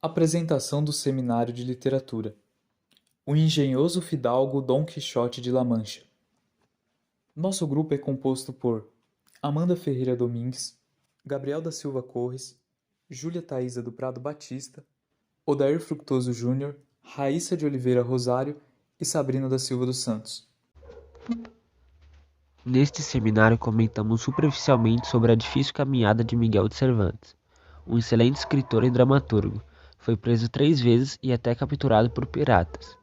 Apresentação do Seminário de Literatura. O engenhoso fidalgo Dom Quixote de La Mancha. Nosso grupo é composto por Amanda Ferreira Domingues, Gabriel da Silva Corres, Júlia Thaisa do Prado Batista, Odair Fructuoso Júnior, Raíssa de Oliveira Rosário e Sabrina da Silva dos Santos. Neste seminário comentamos superficialmente sobre a difícil caminhada de Miguel de Cervantes, um excelente escritor e dramaturgo. Foi preso 3 vezes e até capturado por piratas.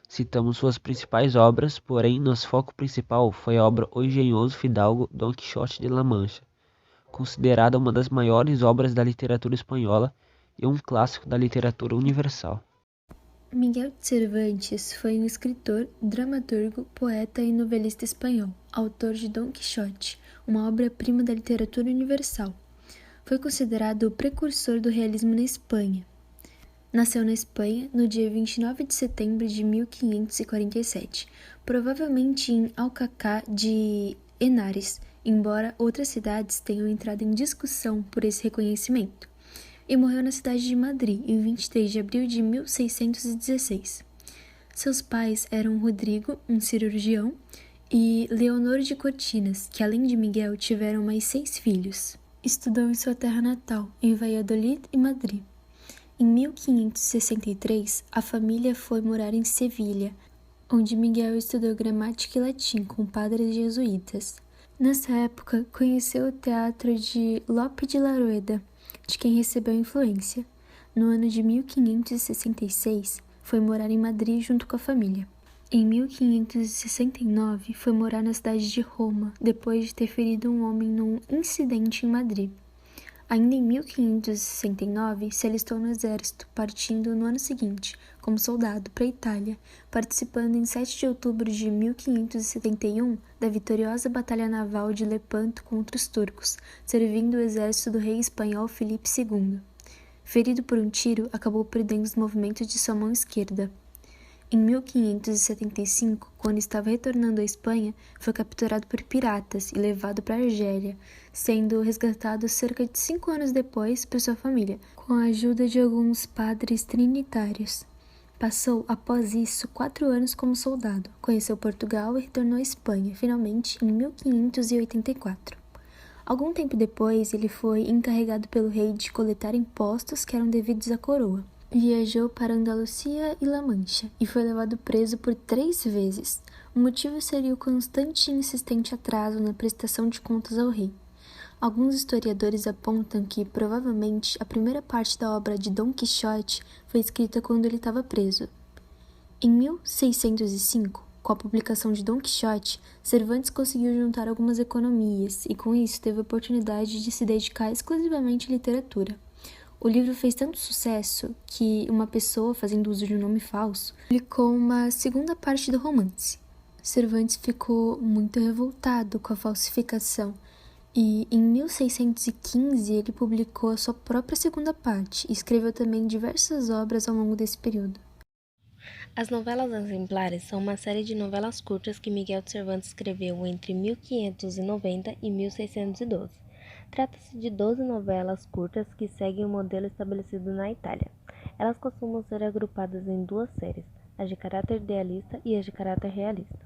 Citamos suas principais obras, porém nosso foco principal foi a obra O Engenhoso Fidalgo Dom Quixote de La Mancha, considerada uma das maiores obras da literatura espanhola e um clássico da literatura universal. Miguel de Cervantes foi um escritor, dramaturgo, poeta e novelista espanhol, autor de Dom Quixote, uma obra-prima da literatura universal. Foi considerado o precursor do realismo na Espanha. Nasceu na Espanha no dia 29 de setembro de 1547, provavelmente em Alcacá de Henares, embora outras cidades tenham entrado em discussão por esse reconhecimento, e morreu na cidade de Madrid em 23 de abril de 1616. Seus pais eram Rodrigo, um cirurgião, e Leonor de Cortinas, que além de Miguel tiveram mais 6 filhos. Estudou em sua terra natal, em Valladolid e Madrid. Em 1563, a família foi morar em Sevilha, onde Miguel estudou gramática e latim com padres jesuítas. Nessa época, conheceu o teatro de Lope de Larueda, de quem recebeu influência. No ano de 1566, foi morar em Madrid junto com a família. Em 1569, foi morar na cidade de Roma, depois de ter ferido um homem num incidente em Madrid. Ainda em 1569, se alistou no exército, partindo no ano seguinte, como soldado, para a Itália, participando em 7 de outubro de 1571 da vitoriosa Batalha Naval de Lepanto contra os turcos, servindo o exército do rei espanhol Filipe II. Ferido por um tiro, acabou perdendo os movimentos de sua mão esquerda. Em 1575, quando estava retornando à Espanha, foi capturado por piratas e levado para a Argélia, sendo resgatado cerca de 5 anos depois por sua família, com a ajuda de alguns padres trinitários. Passou, após isso, 4 anos como soldado, conheceu Portugal e retornou à Espanha, finalmente em 1584. Algum tempo depois, ele foi encarregado pelo rei de coletar impostos que eram devidos à coroa. Viajou para Andalucia e La Mancha e foi levado preso por 3 vezes. O motivo seria o constante e insistente atraso na prestação de contas ao rei. Alguns historiadores apontam que, provavelmente, a primeira parte da obra de Dom Quixote foi escrita quando ele estava preso. Em 1605, com a publicação de Dom Quixote, Cervantes conseguiu juntar algumas economias e, com isso, teve a oportunidade de se dedicar exclusivamente à literatura. O livro fez tanto sucesso que uma pessoa, fazendo uso de um nome falso, publicou uma segunda parte do romance. Cervantes ficou muito revoltado com a falsificação e, em 1615, ele publicou a sua própria segunda parte e escreveu também diversas obras ao longo desse período. As novelas exemplares são uma série de novelas curtas que Miguel de Cervantes escreveu entre 1590 e 1612. Trata-se de 12 novelas curtas que seguem o modelo estabelecido na Itália. Elas costumam ser agrupadas em 2 séries, as de caráter idealista e as de caráter realista.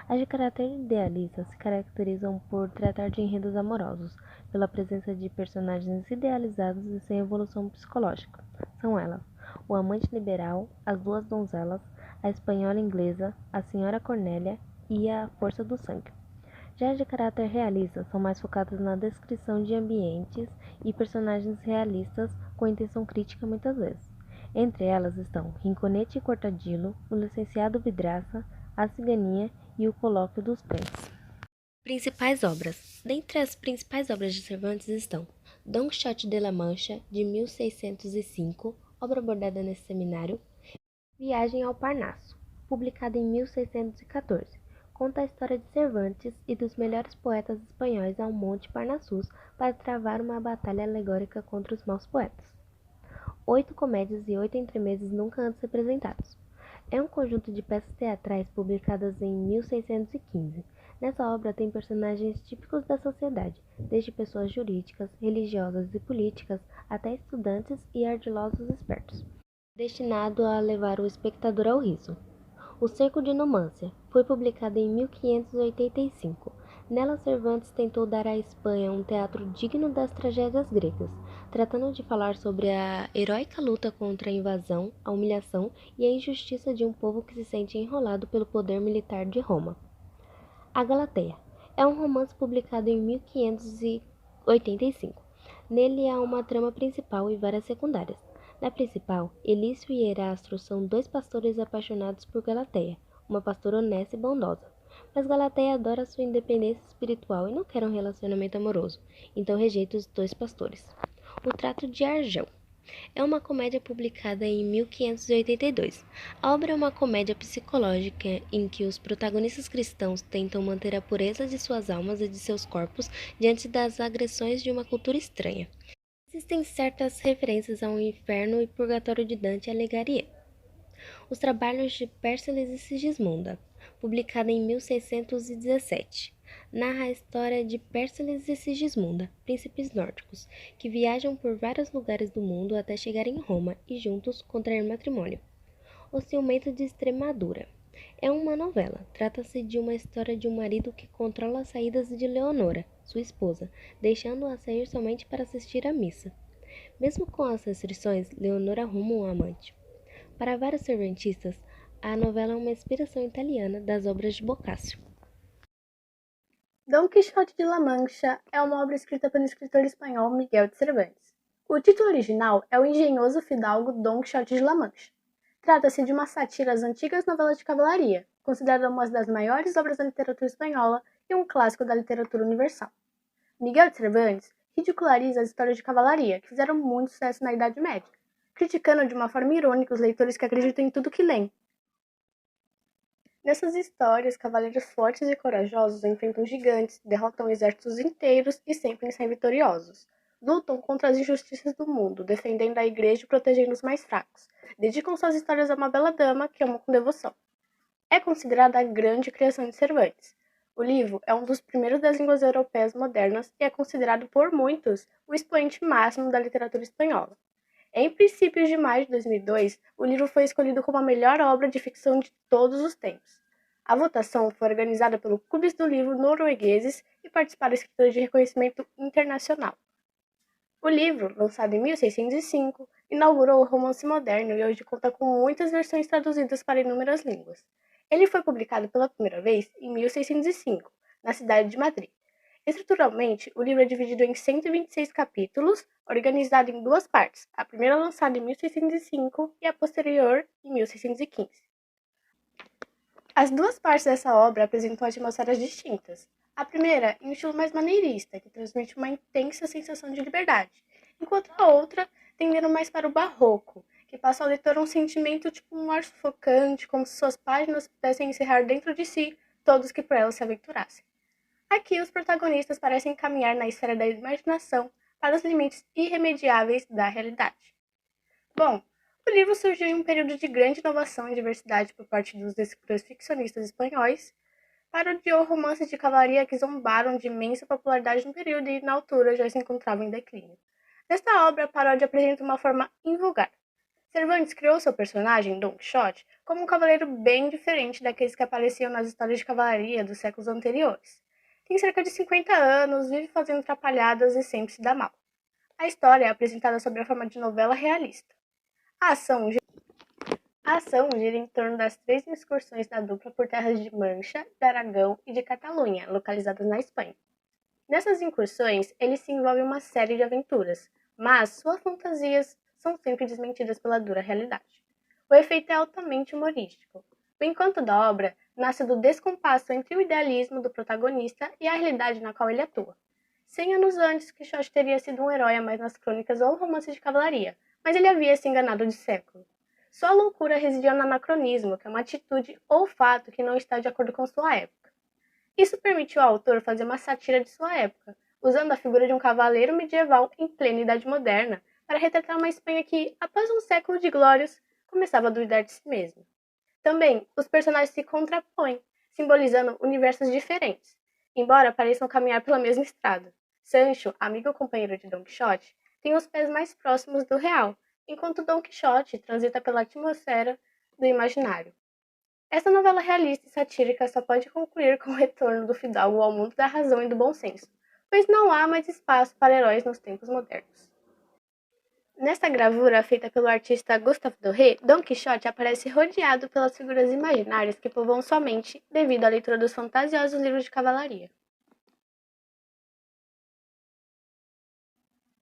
As de caráter idealista se caracterizam por tratar de enredos amorosos, pela presença de personagens idealizados e sem evolução psicológica. São elas: o amante liberal, as 2 donzelas, a espanhola inglesa, a senhora Cornélia e a força do sangue. Já as de caráter realista são mais focadas na descrição de ambientes e personagens realistas com intenção crítica muitas vezes. Entre elas estão Rinconete e Cortadillo, o Licenciado Vidraça, a Ciganinha e o Colóquio dos Cães. Principais obras. Dentre as principais obras de Cervantes estão Dom Quixote de la Mancha, de 1605, obra abordada nesse seminário. Viagem ao Parnaso, publicada em 1614. Conta a história de Cervantes e dos melhores poetas espanhóis ao Monte Parnassus para travar uma batalha alegórica contra os maus poetas. 8 comédias e 8 entremeses nunca antes representados. É um conjunto de peças teatrais publicadas em 1615. Nessa obra tem personagens típicos da sociedade, desde pessoas jurídicas, religiosas e políticas, até estudantes e ardilosos espertos, destinado a levar o espectador ao riso. O Cerco de Numância foi publicado em 1585. Nela, Cervantes tentou dar à Espanha um teatro digno das tragédias gregas, tratando de falar sobre a heróica luta contra a invasão, a humilhação e a injustiça de um povo que se sente enrolado pelo poder militar de Roma. A Galateia é um romance publicado em 1585. Nele há uma trama principal e várias secundárias. Na principal, Elício e Erastro são dois pastores apaixonados por Galateia, uma pastora honesta e bondosa. Mas Galateia adora sua independência espiritual e não quer um relacionamento amoroso, então rejeita os dois pastores. O Trato de Argel é uma comédia publicada em 1582. A obra é uma comédia psicológica em que os protagonistas cristãos tentam manter a pureza de suas almas e de seus corpos diante das agressões de uma cultura estranha. Existem certas referências ao inferno e purgatório de Dante Alighieri. Os Trabalhos de Pérsiles e Sigismunda, publicada em 1617, narra a história de Pérsiles e Sigismunda, príncipes nórdicos, que viajam por vários lugares do mundo até chegar em Roma e juntos contrair matrimônio. O Ciumento de Extremadura é uma novela. Trata-se de uma história de um marido que controla as saídas de Leonora, sua esposa, deixando-a sair somente para assistir à missa. Mesmo com as restrições, Leonora arruma um amante. Para vários servantistas, a novela é uma inspiração italiana das obras de Boccaccio. Dom Quixote de La Mancha é uma obra escrita pelo escritor espanhol Miguel de Cervantes. O título original é O Engenhoso Fidalgo Dom Quixote de La Mancha. Trata-se de uma sátira às antigas novelas de cavalaria, considerada uma das maiores obras da literatura espanhola e um clássico da literatura universal. Miguel de Cervantes ridiculariza as histórias de cavalaria, que fizeram muito sucesso na Idade Média, criticando de uma forma irônica os leitores que acreditam em tudo que leem. Nessas histórias, cavaleiros fortes e corajosos enfrentam gigantes, derrotam exércitos inteiros e sempre saem vitoriosos. Lutam contra as injustiças do mundo, defendendo a igreja e protegendo os mais fracos. Dedicam suas histórias a uma bela dama que amam com devoção. É considerada a grande criação de Cervantes. O livro é um dos primeiros das línguas europeias modernas e é considerado por muitos o expoente máximo da literatura espanhola. Em princípios de maio de 2002, o livro foi escolhido como a melhor obra de ficção de todos os tempos. A votação foi organizada pelo Clubes do Livro noruegueses e participaram escritores de reconhecimento internacional. O livro, lançado em 1605, inaugurou o romance moderno e hoje conta com muitas versões traduzidas para inúmeras línguas. Ele foi publicado pela primeira vez em 1605, na cidade de Madrid. Estruturalmente, o livro é dividido em 126 capítulos, organizado em duas partes, a primeira lançada em 1605 e a posterior em 1615. As duas partes dessa obra apresentam atmosferas distintas. A primeira, em um estilo mais maneirista, que transmite uma intensa sensação de liberdade, enquanto a outra, tendendo mais para o barroco, que passa ao leitor um sentimento tipo um ar sufocante, como se suas páginas pudessem encerrar dentro de si todos que por elas se aventurassem. Aqui, os protagonistas parecem caminhar na esfera da imaginação para os limites irremediáveis da realidade. Bom, o livro surgiu em um período de grande inovação e diversidade por parte dos escritores ficcionistas espanhóis, parodiou romances de cavalaria que zombaram de imensa popularidade no período e, na altura, já se encontravam em declínio. Nesta obra, a paródia apresenta uma forma invulgar. Cervantes criou seu personagem, Dom Quixote, como um cavaleiro bem diferente daqueles que apareciam nas histórias de cavalaria dos séculos anteriores. Tem cerca de 50 anos, vive fazendo atrapalhadas e sempre se dá mal. A história é apresentada sob a forma de novela realista. A ação gira em torno das 3 excursões da dupla por terras de Mancha, de Aragão e de Catalunha, localizadas na Espanha. Nessas incursões, eles se envolvem em uma série de aventuras, mas suas fantasias são sempre desmentidas pela dura realidade. O efeito é altamente humorístico. O encanto da obra nasce do descompasso entre o idealismo do protagonista e a realidade na qual ele atua. 100 anos antes, Quixote teria sido um herói a mais nas crônicas ou romances de cavalaria, mas ele havia se enganado de século. Sua loucura residia no anacronismo, que é uma atitude ou fato que não está de acordo com sua época. Isso permitiu ao autor fazer uma sátira de sua época, usando a figura de um cavaleiro medieval em plena Idade Moderna para retratar uma Espanha que, após um século de glórias, começava a duvidar de si mesma. Também, os personagens se contrapõem. simbolizando universos diferentes, embora pareçam caminhar pela mesma estrada. Sancho, amigo e companheiro de Don Quixote, tem os pés mais próximos do real, enquanto Don Quixote transita pela atmosfera do imaginário. Essa novela realista e satírica só pode concluir com o retorno do fidalgo ao mundo da razão e do bom senso, pois não há mais espaço para heróis nos tempos modernos. Nesta gravura, feita pelo artista Gustave Doré, Don Quixote aparece rodeado pelas figuras imaginárias que povoam sua mente devido à leitura dos fantasiosos livros de cavalaria.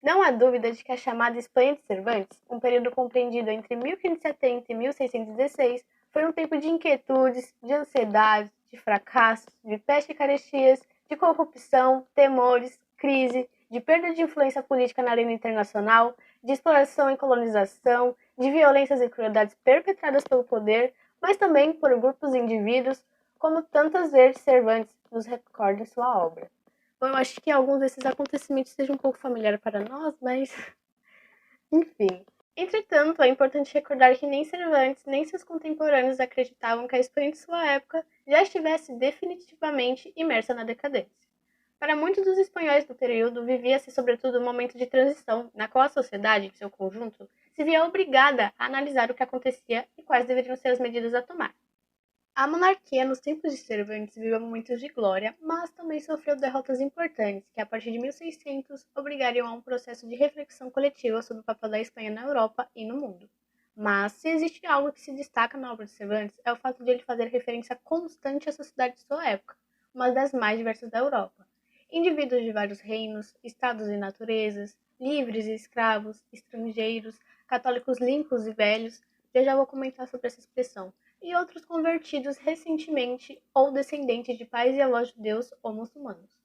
Não há dúvida de que a chamada Espanha de Cervantes, um período compreendido entre 1570 e 1616, foi um tempo de inquietudes, de ansiedade, de fracassos, de peste e carestias, de corrupção, temores, crise, de perda de influência política na arena internacional, de exploração e colonização, de violências e crueldades perpetradas pelo poder, mas também por grupos de indivíduos, como tantas vezes Cervantes nos recorda em sua obra. Bom, eu acho que alguns desses acontecimentos sejam um pouco familiares para nós, mas enfim. Entretanto, é importante recordar que nem Cervantes nem seus contemporâneos acreditavam que a Espanha de sua época já estivesse definitivamente imersa na decadência. Para muitos dos espanhóis do período, vivia-se sobretudo um momento de transição, na qual a sociedade, em seu conjunto, se via obrigada a analisar o que acontecia e quais deveriam ser as medidas a tomar. A monarquia nos tempos de Cervantes viveu momentos de glória, mas também sofreu derrotas importantes, que a partir de 1600 obrigariam a um processo de reflexão coletiva sobre o papel da Espanha na Europa e no mundo. Mas, se existe algo que se destaca na obra de Cervantes, é o fato de ele fazer referência constante à sociedade de sua época, uma das mais diversas da Europa. Indivíduos de vários reinos, estados e naturezas, livres e escravos, estrangeiros, católicos limpos e velhos, já vou comentar sobre essa expressão, e outros convertidos recentemente ou descendentes de pais e avós judeus ou muçulmanos.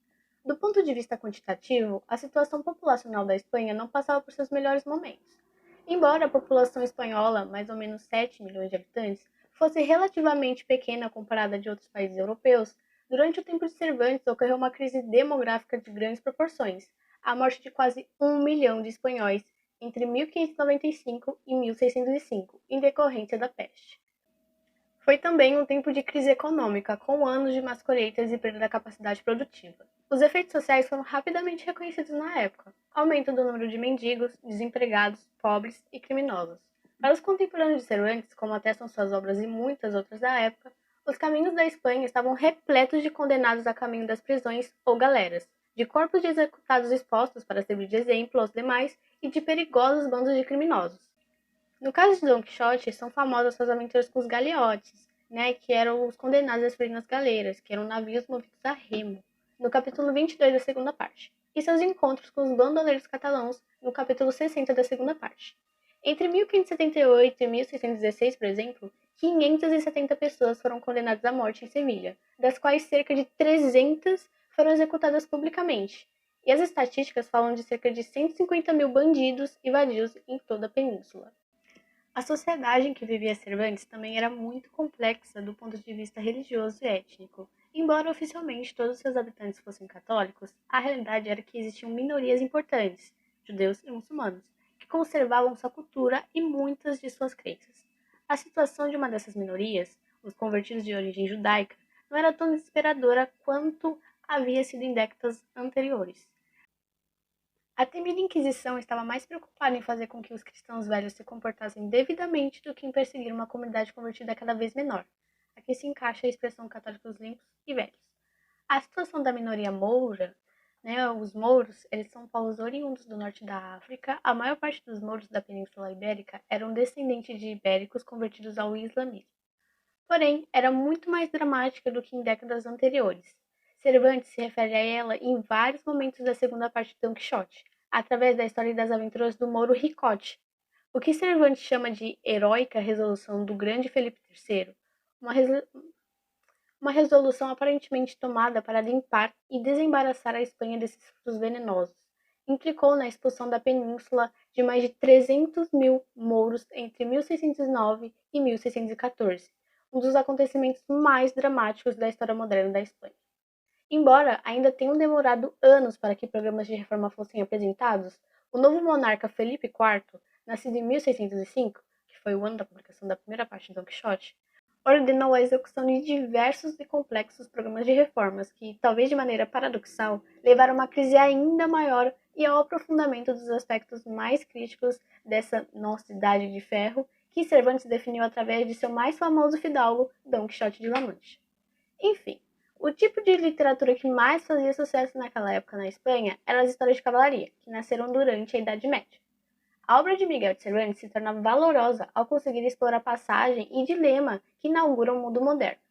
Do ponto de vista quantitativo, a situação populacional da Espanha não passava por seus melhores momentos. Embora a população espanhola, mais ou menos 7 milhões de habitantes, fosse relativamente pequena comparada de outros países europeus, durante o tempo de Cervantes ocorreu uma crise demográfica de grandes proporções, a morte de quase 1 milhão de espanhóis entre 1595 e 1605, em decorrência da peste. Foi também um tempo de crise econômica, com anos de más colheitas e perda da capacidade produtiva. Os efeitos sociais foram rapidamente reconhecidos na época: aumento do número de mendigos, desempregados, pobres e criminosos. Para os contemporâneos de Cervantes, como atestam suas obras e muitas outras da época, os caminhos da Espanha estavam repletos de condenados a caminho das prisões ou galeras, de corpos de executados expostos para servir de exemplo aos demais e de perigosos bandos de criminosos. No caso de Don Quixote, são famosas suas aventuras com os galeotes, que eram os condenados a servir nas galeiras, que eram navios movidos a remo, no capítulo 22 da segunda parte, e seus encontros com os bandoleiros catalãos, no capítulo 60 da segunda parte. Entre 1578 e 1616, por exemplo, 570 pessoas foram condenadas à morte em Sevilha, das quais cerca de 300 foram executadas publicamente, e as estatísticas falam de cerca de 150 mil bandidos e vadios em toda a península. A sociedade em que vivia Cervantes também era muito complexa do ponto de vista religioso e étnico. Embora oficialmente todos os seus habitantes fossem católicos, a realidade era que existiam minorias importantes, judeus e muçulmanos, que conservavam sua cultura e muitas de suas crenças. A situação de uma dessas minorias, os convertidos de origem judaica, não era tão desesperadora quanto havia sido em décadas anteriores. A temida Inquisição estava mais preocupada em fazer com que os cristãos velhos se comportassem devidamente do que em perseguir uma comunidade convertida cada vez menor. Aqui se encaixa a expressão católicos limpos e velhos. A situação da minoria moura, os mouros, eles são povos oriundos do norte da África. A maior parte dos mouros da Península Ibérica eram descendentes de ibéricos convertidos ao islamismo. Porém, era muito mais dramática do que em décadas anteriores. Cervantes se refere a ela em vários momentos da segunda parte de Don Quixote, através da história e das aventuras do Mouro Ricote. O que Cervantes chama de heróica resolução do grande Felipe III, uma resolução aparentemente tomada para limpar e desembaraçar a Espanha desses frutos venenosos, implicou na expulsão da península de mais de 300 mil mouros entre 1609 e 1614, um dos acontecimentos mais dramáticos da história moderna da Espanha. Embora ainda tenham demorado anos para que programas de reforma fossem apresentados, o novo monarca Felipe IV, nascido em 1605, que foi o ano da publicação da primeira parte de Don Quixote, ordenou a execução de diversos e complexos programas de reformas que, talvez de maneira paradoxal, levaram a uma crise ainda maior e ao aprofundamento dos aspectos mais críticos dessa nossa Idade de Ferro, que Cervantes definiu através de seu mais famoso fidalgo, Dom Quixote de La Mancha. Enfim, o tipo de literatura que mais fazia sucesso naquela época na Espanha eram as histórias de cavalaria, que nasceram durante a Idade Média. A obra de Miguel de Cervantes se torna valorosa ao conseguir expor a passagem e dilema que inaugura o mundo moderno.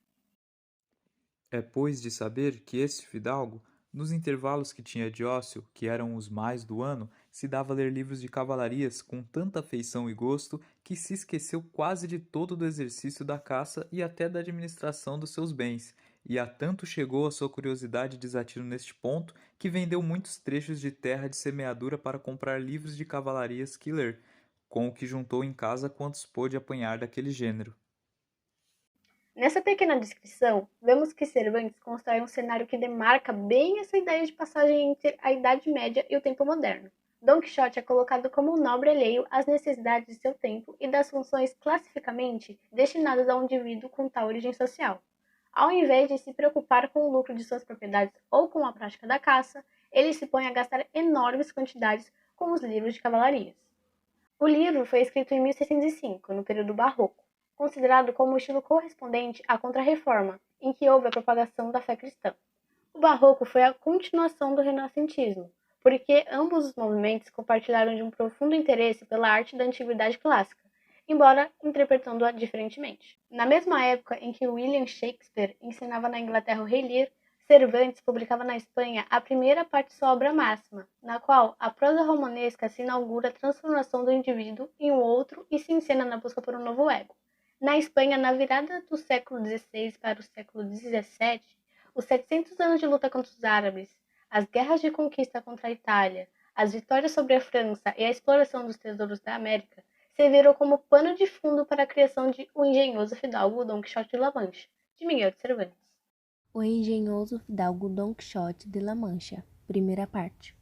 É, pois, de saber que este fidalgo, nos intervalos que tinha de ócio, que eram os mais do ano, se dava a ler livros de cavalarias com tanta afeição e gosto que se esqueceu quase de todo do exercício da caça e até da administração dos seus bens, e a tanto chegou a sua curiosidade e desatino neste ponto que vendeu muitos trechos de terra de semeadura para comprar livros de cavalarias que ler, com o que juntou em casa quantos pôde apanhar daquele gênero. Nessa pequena descrição, vemos que Cervantes constrói um cenário que demarca bem essa ideia de passagem entre a Idade Média e o tempo moderno. Dom Quixote é colocado como um nobre alheio às necessidades de seu tempo e das funções classificamente destinadas a um indivíduo com tal origem social. Ao invés de se preocupar com o lucro de suas propriedades ou com a prática da caça, ele se põe a gastar enormes quantidades com os livros de cavalarias. O livro foi escrito em 1605, no período barroco, considerado como o estilo correspondente à Contra-Reforma, em que houve a propagação da fé cristã. O Barroco foi a continuação do Renascentismo, porque ambos os movimentos compartilharam de um profundo interesse pela arte da antiguidade clássica, embora interpretando-a diferentemente. Na mesma época em que William Shakespeare ensinava na Inglaterra o Rei Lear, Cervantes publicava na Espanha a primeira parte de sua obra máxima, na qual a prosa romanesca se inaugura a transformação do indivíduo em um outro e se encena na busca por um novo ego. Na Espanha, na virada do século XVI para o século XVII, os 700 anos de luta contra os árabes, as guerras de conquista contra a Itália, as vitórias sobre a França e a exploração dos tesouros da América serviram como pano de fundo para a criação de O Engenhoso Fidalgo Dom Quixote de La Mancha, de Miguel de Cervantes. O Engenhoso Fidalgo Dom Quixote de La Mancha, primeira parte.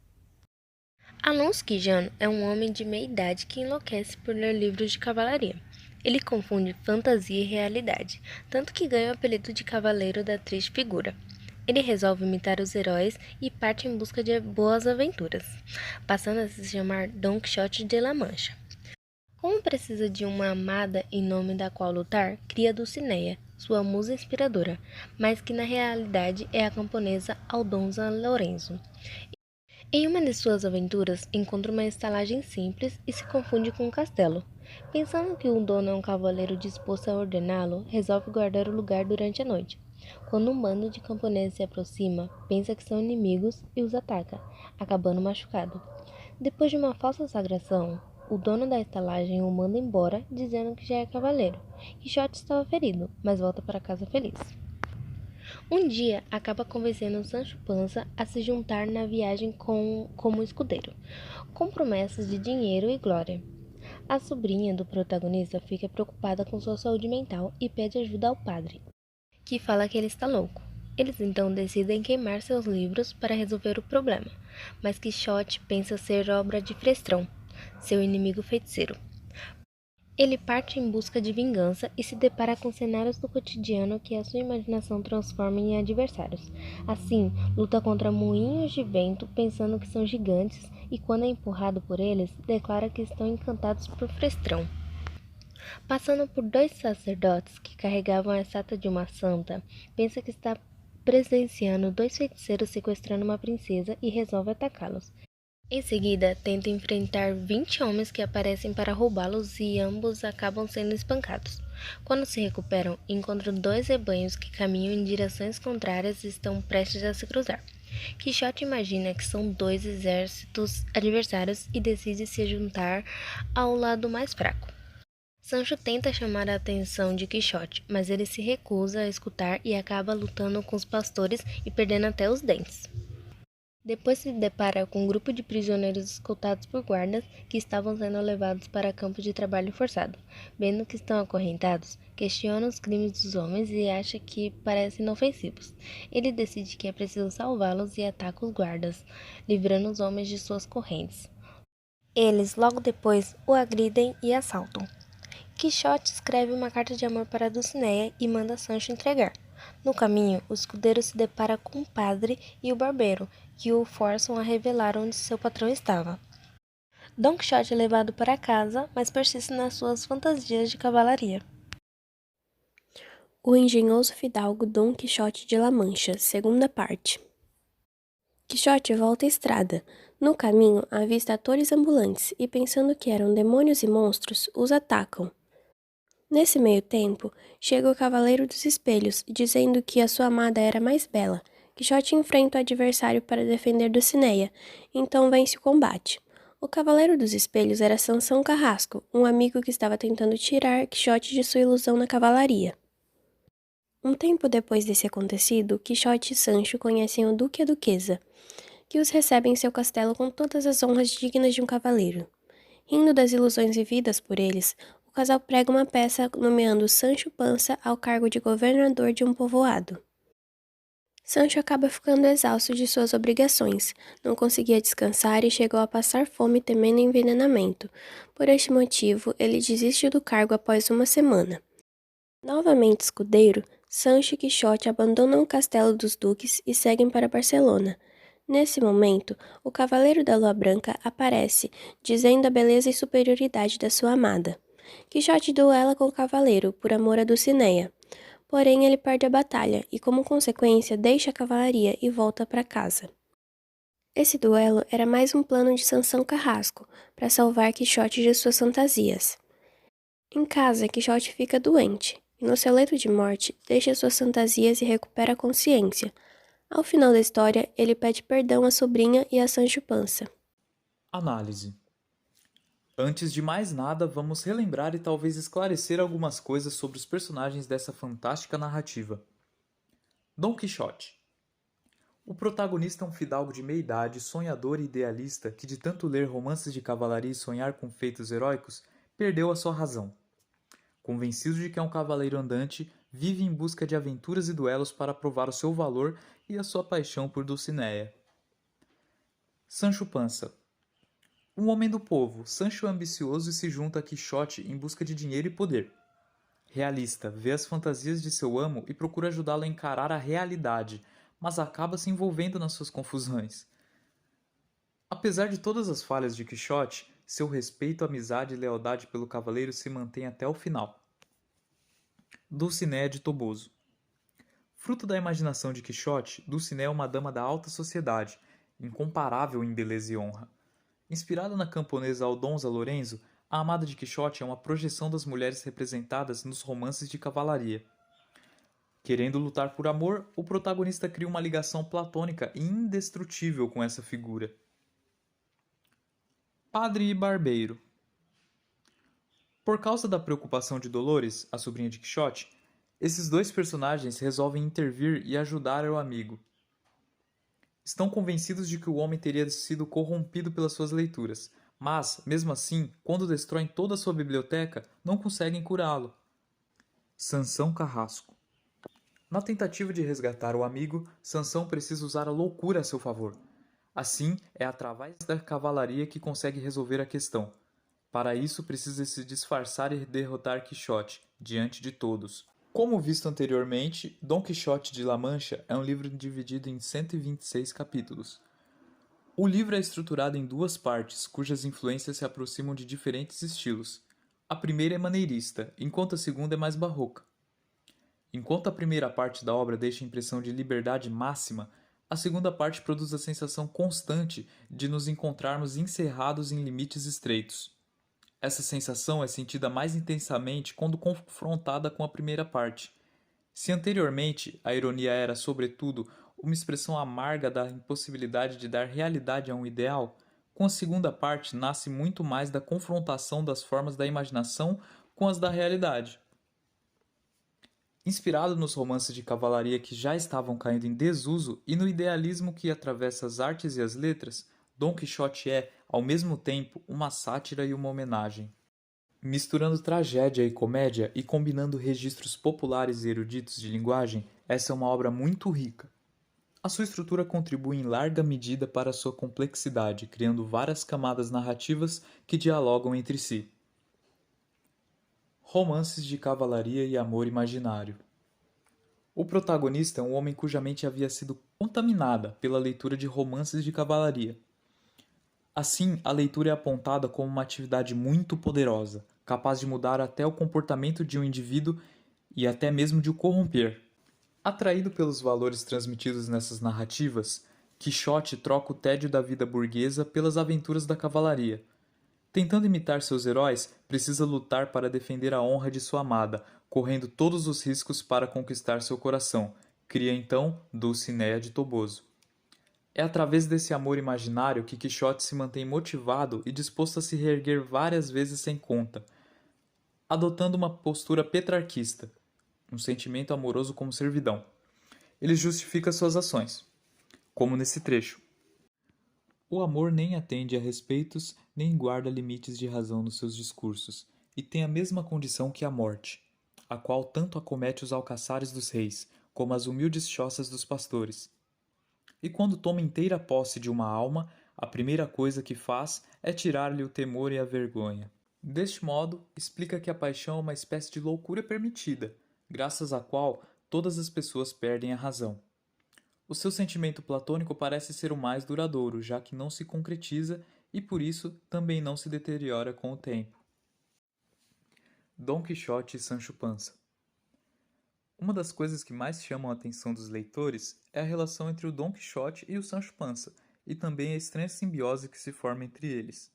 Alonso Quijano é um homem de meia idade que enlouquece por ler livros de cavalaria. Ele confunde fantasia e realidade, tanto que ganha o apelido de Cavaleiro da Triste Figura. Ele resolve imitar os heróis e parte em busca de boas aventuras, passando a se chamar Dom Quixote de La Mancha. Como precisa de uma amada em nome da qual lutar, cria Dulcinea, sua musa inspiradora, mas que na realidade é a camponesa Aldonza Lorenzo. Em uma de suas aventuras, encontra uma estalagem simples e se confunde com um castelo. Pensando que o dono é um cavaleiro disposto a ordená-lo, resolve guardar o lugar durante a noite. Quando um bando de camponeses se aproxima, pensa que são inimigos e os ataca, acabando machucado. Depois de uma falsa sagração, o dono da estalagem o manda embora, dizendo que já é cavaleiro. Quixote estava ferido, mas volta para casa feliz. Um dia, acaba convencendo Sancho Panza a se juntar na viagem como escudeiro, com promessas de dinheiro e glória. A sobrinha do protagonista fica preocupada com sua saúde mental e pede ajuda ao padre, que fala que ele está louco. Eles então decidem queimar seus livros para resolver o problema, mas Quixote pensa ser obra de Frestrão, seu inimigo feiticeiro. Ele parte em busca de vingança e se depara com cenários do cotidiano que a sua imaginação transforma em adversários. Assim, luta contra moinhos de vento pensando que são gigantes e, quando é empurrado por eles, declara que estão encantados por Frestrão. Passando por dois sacerdotes que carregavam a estátua de uma santa, pensa que está presenciando dois feiticeiros sequestrando uma princesa e resolve atacá-los. Em seguida, tenta enfrentar 20 homens que aparecem para roubá-los e ambos acabam sendo espancados. Quando se recuperam, encontram dois rebanhos que caminham em direções contrárias e estão prestes a se cruzar. Quixote imagina que são dois exércitos adversários e decide se juntar ao lado mais fraco. Sancho tenta chamar a atenção de Quixote, mas ele se recusa a escutar e acaba lutando com os pastores e perdendo até os dentes. Depois se depara com um grupo de prisioneiros escoltados por guardas que estavam sendo levados para campos de trabalho forçado. Vendo que estão acorrentados, questiona os crimes dos homens e acha que parecem inofensivos. Ele decide que é preciso salvá-los e ataca os guardas, livrando os homens de suas correntes. Eles, logo depois, o agridem e assaltam. Quixote escreve uma carta de amor para Dulcinea e manda Sancho entregar. No caminho, o escudeiro se depara com o padre e o barbeiro, que o forçam a revelar onde seu patrão estava. Don Quixote é levado para casa, mas persiste nas suas fantasias de cavalaria. O engenhoso fidalgo Dom Quixote de La Mancha, segunda parte. Quixote volta à estrada. No caminho, avista atores ambulantes e, pensando que eram demônios e monstros, os atacam. Nesse meio tempo, chega o Cavaleiro dos Espelhos, dizendo que a sua amada era mais bela. Quixote enfrenta o adversário para defender Dulcinea, então vence o combate. O Cavaleiro dos Espelhos era Sansão Carrasco, um amigo que estava tentando tirar Quixote de sua ilusão na cavalaria. Um tempo depois desse acontecido, Quixote e Sancho conhecem o Duque e a Duquesa, que os recebe em seu castelo com todas as honras dignas de um cavaleiro. Rindo das ilusões vividas por eles, o casal prega uma peça nomeando Sancho Pança ao cargo de governador de um povoado. Sancho acaba ficando exausto de suas obrigações, não conseguia descansar e chegou a passar fome temendo envenenamento. Por este motivo, ele desiste do cargo após uma semana. Novamente escudeiro, Sancho e Quixote abandonam o castelo dos duques e seguem para Barcelona. Nesse momento, o Cavaleiro da Lua Branca aparece, dizendo a beleza e superioridade da sua amada. Quixote duela com o Cavaleiro, por amor a Dulcinea. Porém, ele perde a batalha e, como consequência, deixa a cavalaria e volta para casa. Esse duelo era mais um plano de Sansão Carrasco, para salvar Quixote de suas fantasias. Em casa, Quixote fica doente, e no seu leito de morte, deixa suas fantasias e recupera a consciência. Ao final da história, ele pede perdão à sobrinha e a Sancho Pança. Análise. Antes de mais nada, vamos relembrar e talvez esclarecer algumas coisas sobre os personagens dessa fantástica narrativa. Dom Quixote. O protagonista é um fidalgo de meia-idade, sonhador e idealista que, de tanto ler romances de cavalaria e sonhar com feitos heróicos, perdeu a sua razão. Convencido de que é um cavaleiro andante, vive em busca de aventuras e duelos para provar o seu valor e a sua paixão por Dulcinea. Sancho Pança. Um homem do povo, Sancho é ambicioso e se junta a Quixote em busca de dinheiro e poder. Realista, vê as fantasias de seu amo e procura ajudá-lo a encarar a realidade, mas acaba se envolvendo nas suas confusões. Apesar de todas as falhas de Quixote, seu respeito, amizade e lealdade pelo cavaleiro se mantém até o final. Dulcinea de Toboso. Fruto da imaginação de Quixote, Dulcinea é uma dama da alta sociedade, incomparável em beleza e honra. Inspirada na camponesa Aldonza Lorenzo, a amada de Quixote é uma projeção das mulheres representadas nos romances de cavalaria. Querendo lutar por amor, o protagonista cria uma ligação platônica e indestrutível com essa figura. Padre e Barbeiro. Por causa da preocupação de Dolores, a sobrinha de Quixote, esses dois personagens resolvem intervir e ajudar o amigo. Estão convencidos de que o homem teria sido corrompido pelas suas leituras, mas, mesmo assim, quando destroem toda a sua biblioteca, não conseguem curá-lo. Sansão Carrasco. Na tentativa de resgatar o amigo, Sansão precisa usar a loucura a seu favor. Assim, é através da cavalaria que consegue resolver a questão. Para isso, precisa se disfarçar e derrotar Quixote, diante de todos. Como visto anteriormente, Dom Quixote de La Mancha é um livro dividido em 126 capítulos. O livro é estruturado em duas partes, cujas influências se aproximam de diferentes estilos. A primeira é maneirista, enquanto a segunda é mais barroca. Enquanto a primeira parte da obra deixa a impressão de liberdade máxima, a segunda parte produz a sensação constante de nos encontrarmos encerrados em limites estreitos. Essa sensação é sentida mais intensamente quando confrontada com a primeira parte. Se anteriormente a ironia era, sobretudo, uma expressão amarga da impossibilidade de dar realidade a um ideal, com a segunda parte nasce muito mais da confrontação das formas da imaginação com as da realidade. Inspirado nos romances de cavalaria que já estavam caindo em desuso e no idealismo que atravessa as artes e as letras, Dom Quixote é, ao mesmo tempo, uma sátira e uma homenagem. Misturando tragédia e comédia e combinando registros populares e eruditos de linguagem, essa é uma obra muito rica. A sua estrutura contribui em larga medida para a sua complexidade, criando várias camadas narrativas que dialogam entre si. Romances de cavalaria e amor imaginário. O protagonista é um homem cuja mente havia sido contaminada pela leitura de romances de cavalaria. Assim, a leitura é apontada como uma atividade muito poderosa, capaz de mudar até o comportamento de um indivíduo e até mesmo de o corromper. Atraído pelos valores transmitidos nessas narrativas, Quixote troca o tédio da vida burguesa pelas aventuras da cavalaria. Tentando imitar seus heróis, precisa lutar para defender a honra de sua amada, correndo todos os riscos para conquistar seu coração. Cria então Dulcinea de Toboso. É através desse amor imaginário que Quixote se mantém motivado e disposto a se reerguer várias vezes sem conta, adotando uma postura petrarquista, um sentimento amoroso como servidão. Ele justifica suas ações, como nesse trecho. O amor nem atende a respeitos, nem guarda limites de razão nos seus discursos, e tem a mesma condição que a morte, a qual tanto acomete os alcaçares dos reis, como as humildes choças dos pastores. E quando toma inteira posse de uma alma, a primeira coisa que faz é tirar-lhe o temor e a vergonha. Deste modo, explica que a paixão é uma espécie de loucura permitida, graças à qual todas as pessoas perdem a razão. O seu sentimento platônico parece ser o mais duradouro, já que não se concretiza e por isso também não se deteriora com o tempo. Dom Quixote e Sancho Panza. Uma das coisas que mais chamam a atenção dos leitores é a relação entre o Dom Quixote e o Sancho Panza, e também a estranha simbiose que se forma entre eles.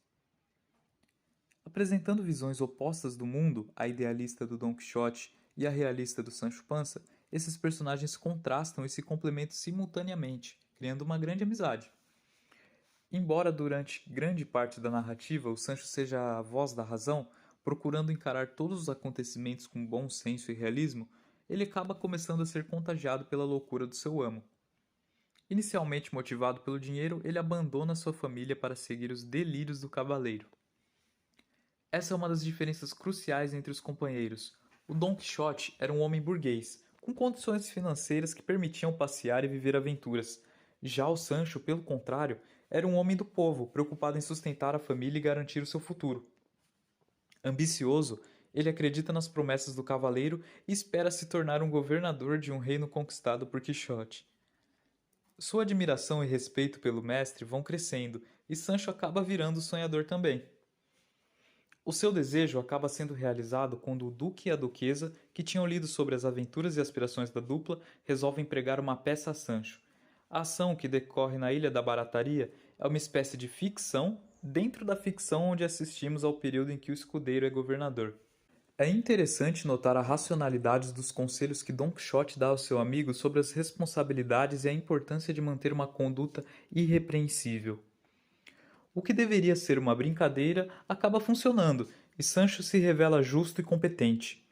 Apresentando visões opostas do mundo, a idealista do Dom Quixote e a realista do Sancho Panza, esses personagens contrastam e se complementam simultaneamente, criando uma grande amizade. Embora durante grande parte da narrativa o Sancho seja a voz da razão, procurando encarar todos os acontecimentos com bom senso e realismo, ele acaba começando a ser contagiado pela loucura do seu amo. Inicialmente motivado pelo dinheiro, ele abandona sua família para seguir os delírios do cavaleiro. Essa é uma das diferenças cruciais entre os companheiros. O Dom Quixote era um homem burguês, com condições financeiras que permitiam passear e viver aventuras. Já o Sancho, pelo contrário, era um homem do povo, preocupado em sustentar a família e garantir o seu futuro. Ambicioso, ele acredita nas promessas do cavaleiro e espera se tornar um governador de um reino conquistado por Quixote. Sua admiração e respeito pelo mestre vão crescendo e Sancho acaba virando sonhador também. O seu desejo acaba sendo realizado quando o duque e a duquesa, que tinham lido sobre as aventuras e aspirações da dupla, resolvem pregar uma peça a Sancho. A ação, que decorre na Ilha da Barataria, é uma espécie de ficção dentro da ficção onde assistimos ao período em que o escudeiro é governador. É interessante notar a racionalidade dos conselhos que Dom Quixote dá ao seu amigo sobre as responsabilidades e a importância de manter uma conduta irrepreensível. O que deveria ser uma brincadeira acaba funcionando, e Sancho se revela justo e competente.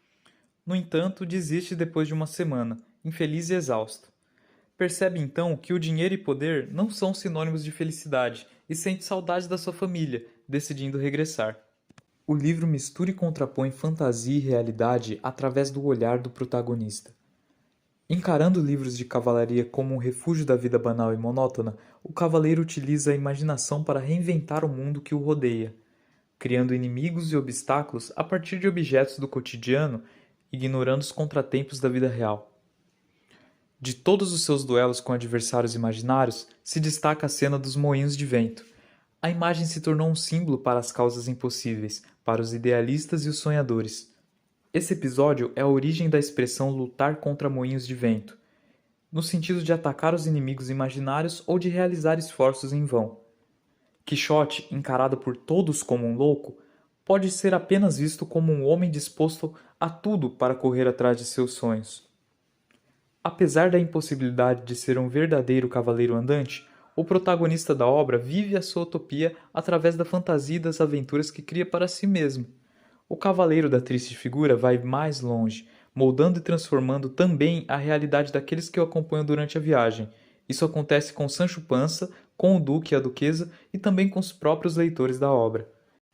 No entanto, desiste depois de uma semana, infeliz e exausto. Percebe então que o dinheiro e poder não são sinônimos de felicidade e sente saudade da sua família, decidindo regressar. O livro mistura e contrapõe fantasia e realidade através do olhar do protagonista. Encarando livros de cavalaria como um refúgio da vida banal e monótona, o cavaleiro utiliza a imaginação para reinventar o mundo que o rodeia, criando inimigos e obstáculos a partir de objetos do cotidiano, ignorando os contratempos da vida real. De todos os seus duelos com adversários imaginários, se destaca a cena dos moinhos de vento. A imagem se tornou um símbolo para as causas impossíveis, para os idealistas e os sonhadores. Esse episódio é a origem da expressão lutar contra moinhos de vento, no sentido de atacar os inimigos imaginários ou de realizar esforços em vão. Quixote, encarado por todos como um louco, pode ser apenas visto como um homem disposto a tudo para correr atrás de seus sonhos. Apesar da impossibilidade de ser um verdadeiro cavaleiro andante, o protagonista da obra vive a sua utopia através da fantasia e das aventuras que cria para si mesmo. O cavaleiro da triste figura vai mais longe, moldando e transformando também a realidade daqueles que o acompanham durante a viagem. Isso acontece com Sancho Panza, com o duque e a duquesa e também com os próprios leitores da obra.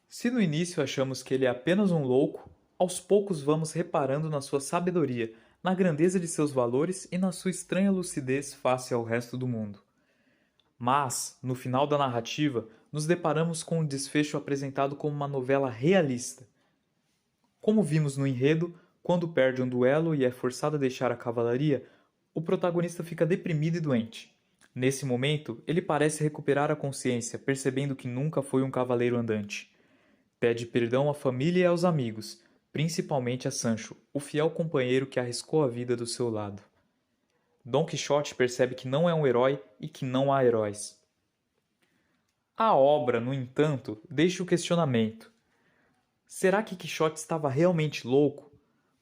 Se no início achamos que ele é apenas um louco, aos poucos vamos reparando na sua sabedoria, na grandeza de seus valores e na sua estranha lucidez face ao resto do mundo. Mas, no final da narrativa, nos deparamos com um desfecho apresentado como uma novela realista. Como vimos no enredo, quando perde um duelo e é forçado a deixar a cavalaria, o protagonista fica deprimido e doente. Nesse momento, ele parece recuperar a consciência, percebendo que nunca foi um cavaleiro andante. Pede perdão à família e aos amigos, principalmente a Sancho, o fiel companheiro que arriscou a vida do seu lado. Dom Quixote percebe que não é um herói e que não há heróis. A obra, no entanto, deixa o questionamento. Será que Quixote estava realmente louco?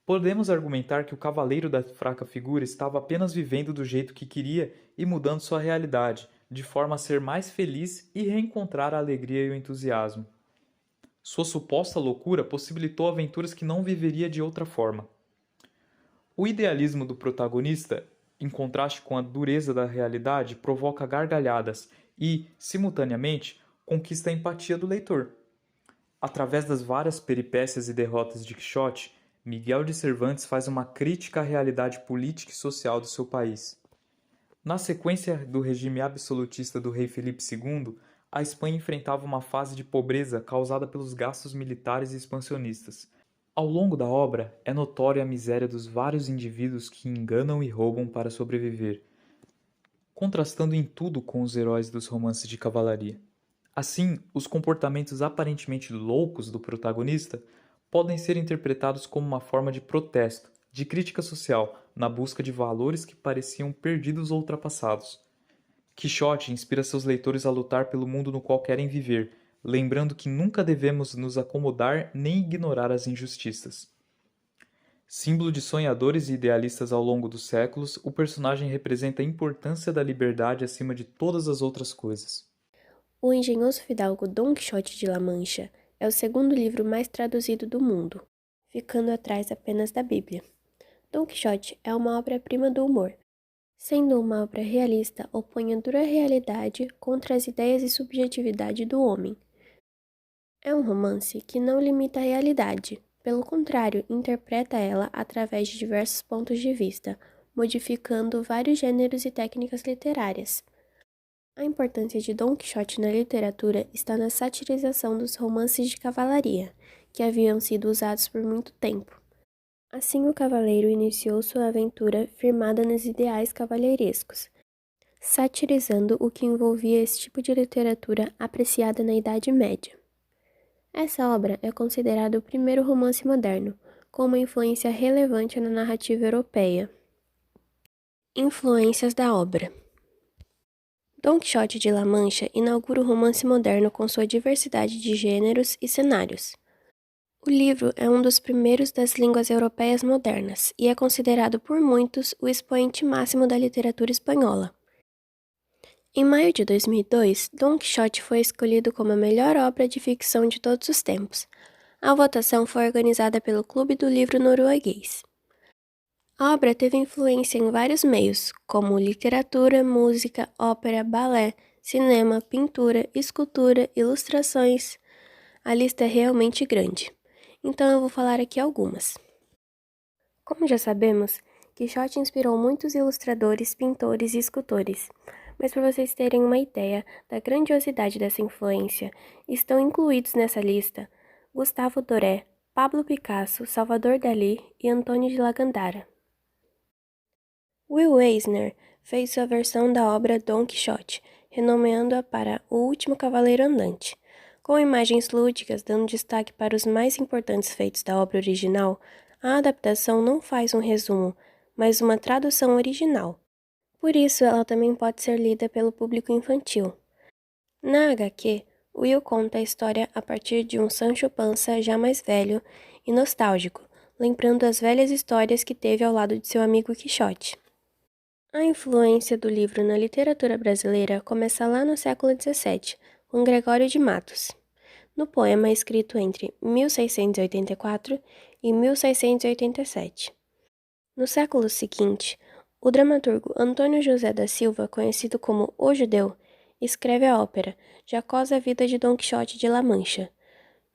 Podemos argumentar que o cavaleiro da fraca figura estava apenas vivendo do jeito que queria e mudando sua realidade, de forma a ser mais feliz e reencontrar a alegria e o entusiasmo. Sua suposta loucura possibilitou aventuras que não viveria de outra forma. O idealismo do protagonista, em contraste com a dureza da realidade, provoca gargalhadas e, simultaneamente, conquista a empatia do leitor. Através das várias peripécias e derrotas de Quixote, Miguel de Cervantes faz uma crítica à realidade política e social do seu país. Na sequência do regime absolutista do rei Felipe II, a Espanha enfrentava uma fase de pobreza causada pelos gastos militares e expansionistas. Ao longo da obra, é notória a miséria dos vários indivíduos que enganam e roubam para sobreviver, contrastando em tudo com os heróis dos romances de cavalaria. Assim, os comportamentos aparentemente loucos do protagonista podem ser interpretados como uma forma de protesto, de crítica social, na busca de valores que pareciam perdidos ou ultrapassados. Quixote inspira seus leitores a lutar pelo mundo no qual querem viver, lembrando que nunca devemos nos acomodar nem ignorar as injustiças. Símbolo de sonhadores e idealistas ao longo dos séculos, o personagem representa a importância da liberdade acima de todas as outras coisas. O engenhoso fidalgo Dom Quixote de La Mancha é o segundo livro mais traduzido do mundo, ficando atrás apenas da Bíblia. Dom Quixote é uma obra-prima do humor. Sendo uma obra realista, opõe a dura realidade contra as ideias e subjetividade do homem. É um romance que não limita a realidade, pelo contrário, interpreta ela através de diversos pontos de vista, modificando vários gêneros e técnicas literárias. A importância de Dom Quixote na literatura está na satirização dos romances de cavalaria, que haviam sido usados por muito tempo. Assim, o cavaleiro iniciou sua aventura firmada nos ideais cavalheirescos, satirizando o que envolvia esse tipo de literatura apreciada na Idade Média. Essa obra é considerada o primeiro romance moderno, com uma influência relevante na narrativa europeia. Influências da obra. Dom Quixote de La Mancha inaugura o romance moderno com sua diversidade de gêneros e cenários. O livro é um dos primeiros das línguas europeias modernas e é considerado por muitos o expoente máximo da literatura espanhola. Em maio de 2002, Dom Quixote foi escolhido como a melhor obra de ficção de todos os tempos. A votação foi organizada pelo Clube do Livro Norueguês. A obra teve influência em vários meios, como literatura, música, ópera, balé, cinema, pintura, escultura, ilustrações. A lista é realmente grande, então eu vou falar aqui algumas. Como já sabemos, Quixote inspirou muitos ilustradores, pintores e escultores, mas para vocês terem uma ideia da grandiosidade dessa influência, estão incluídos nessa lista Gustavo Doré, Pablo Picasso, Salvador Dalí e Antônio de La Gándara. Will Eisner fez sua versão da obra Dom Quixote, renomeando-a para O Último Cavaleiro Andante. Com imagens lúdicas dando destaque para os mais importantes feitos da obra original, a adaptação não faz um resumo, mas uma tradução original. Por isso, ela também pode ser lida pelo público infantil. Na HQ, Will conta a história a partir de um Sancho Panza já mais velho e nostálgico, lembrando as velhas histórias que teve ao lado de seu amigo Quixote. A influência do livro na literatura brasileira começa lá no século XVII, com Gregório de Matos, no poema escrito entre 1684 e 1687. No século seguinte, o dramaturgo Antônio José da Silva, conhecido como O Judeu, escreve a ópera Jacós a Vida de Dom Quixote de La Mancha.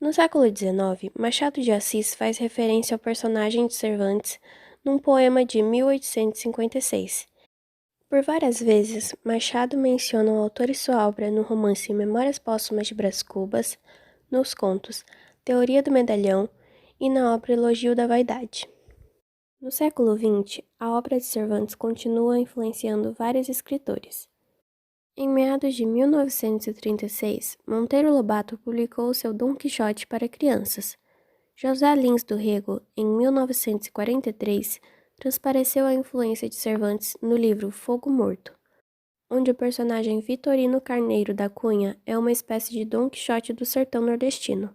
No século XIX, Machado de Assis faz referência ao personagem de Cervantes num poema de 1856. Por várias vezes, Machado menciona o autor e sua obra no romance Memórias Póstumas de Brás Cubas, nos contos Teoria do Medalhão e na obra Elogio da Vaidade. No século XX, a obra de Cervantes continua influenciando vários escritores. Em meados de 1936, Monteiro Lobato publicou seu Dom Quixote para crianças. José Lins do Rego, em 1943, transpareceu a influência de Cervantes no livro Fogo Morto, onde o personagem Vitorino Carneiro da Cunha é uma espécie de Dom Quixote do sertão nordestino.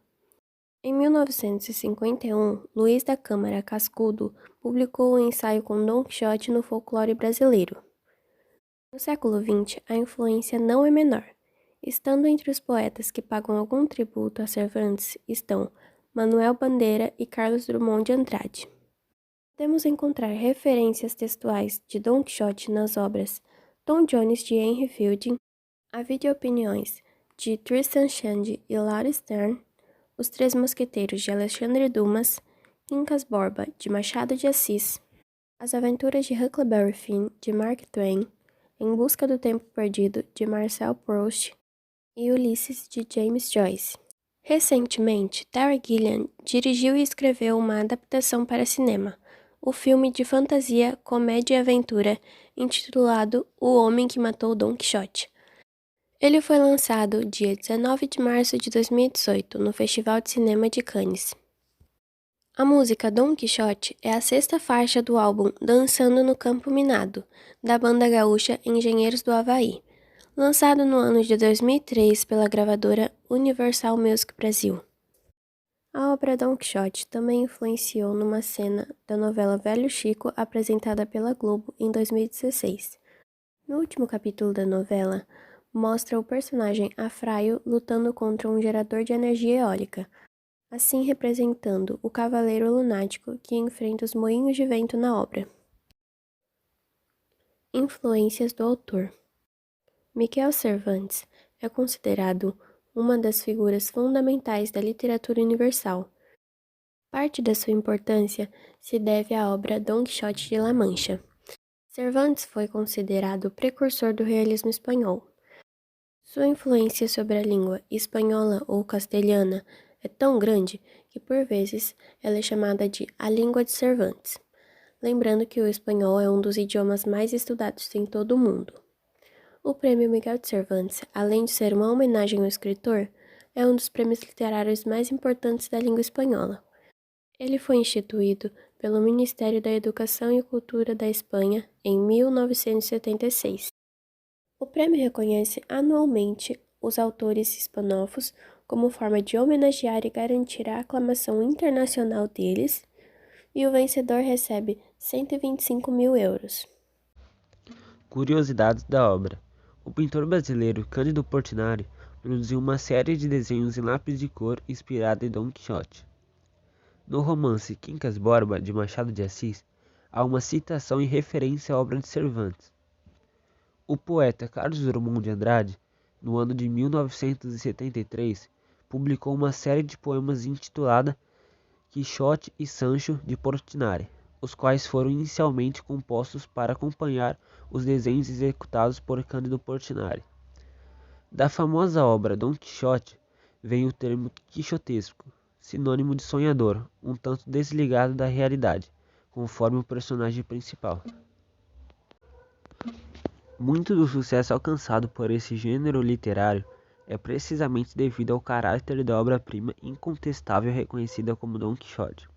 Em 1951, Luiz da Câmara Cascudo publicou o ensaio com Dom Quixote no folclore brasileiro. No século XX, a influência não é menor. Estando entre os poetas que pagam algum tributo a Cervantes estão Manuel Bandeira e Carlos Drummond de Andrade. Podemos encontrar referências textuais de Dom Quixote nas obras Tom Jones de Henry Fielding, A Vida e Opiniões de Tristan Shandy e Laura Stern, Os Três Mosqueteiros de Alexandre Dumas, Quincas Borba de Machado de Assis, As Aventuras de Huckleberry Finn de Mark Twain, Em Busca do Tempo Perdido de Marcel Proust e Ulisses de James Joyce. Recentemente, Terry Gilliam dirigiu e escreveu uma adaptação para cinema, o filme de fantasia, comédia e aventura intitulado O Homem que Matou Dom Quixote. Ele foi lançado dia 19 de março de 2018 no Festival de Cinema de Cannes. A música Dom Quixote é a sexta faixa do álbum Dançando no Campo Minado, da banda gaúcha Engenheiros do Havaí, lançado no ano de 2003 pela gravadora Universal Music Brasil. A obra Dom Quixote também influenciou numa cena da novela Velho Chico apresentada pela Globo em 2016. No último capítulo da novela, mostra o personagem Afraio lutando contra um gerador de energia eólica, assim representando o cavaleiro lunático que enfrenta os moinhos de vento na obra. Influências do autor. Miguel Cervantes é considerado uma das figuras fundamentais da literatura universal. Parte da sua importância se deve à obra Dom Quixote de La Mancha. Cervantes foi considerado o precursor do realismo espanhol. Sua influência sobre a língua espanhola ou castelhana é tão grande que, por vezes, ela é chamada de a língua de Cervantes, lembrando que o espanhol é um dos idiomas mais estudados em todo o mundo. O Prêmio Miguel de Cervantes, além de ser uma homenagem ao escritor, é um dos prêmios literários mais importantes da língua espanhola. Ele foi instituído pelo Ministério da Educação e Cultura da Espanha em 1976. O prêmio reconhece anualmente os autores hispanófos como forma de homenagear e garantir a aclamação internacional deles, e o vencedor recebe 125 mil euros. Curiosidades da obra. O pintor brasileiro Cândido Portinari produziu uma série de desenhos em lápis de cor inspirada em Dom Quixote. No romance Quincas Borba, de Machado de Assis, há uma citação em referência à obra de Cervantes. O poeta Carlos Drummond de Andrade, no ano de 1973, publicou uma série de poemas intitulada Quixote e Sancho de Portinari, os quais foram inicialmente compostos para acompanhar os desenhos executados por Cândido Portinari. Da famosa obra Dom Quixote vem o termo quixotesco, sinônimo de sonhador, um tanto desligado da realidade, conforme o personagem principal. Muito do sucesso alcançado por esse gênero literário é precisamente devido ao caráter da obra-prima incontestável reconhecida como Dom Quixote,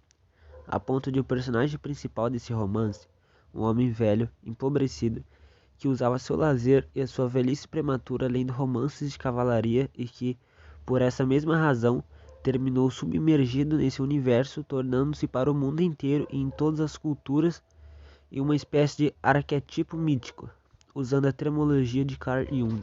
a ponto de o personagem principal desse romance, um homem velho, empobrecido, que usava seu lazer e a sua velhice prematura lendo romances de cavalaria e que, por essa mesma razão, terminou submergido nesse universo, tornando-se para o mundo inteiro e em todas as culturas em uma espécie de arquétipo mítico, usando a terminologia de Carl Jung.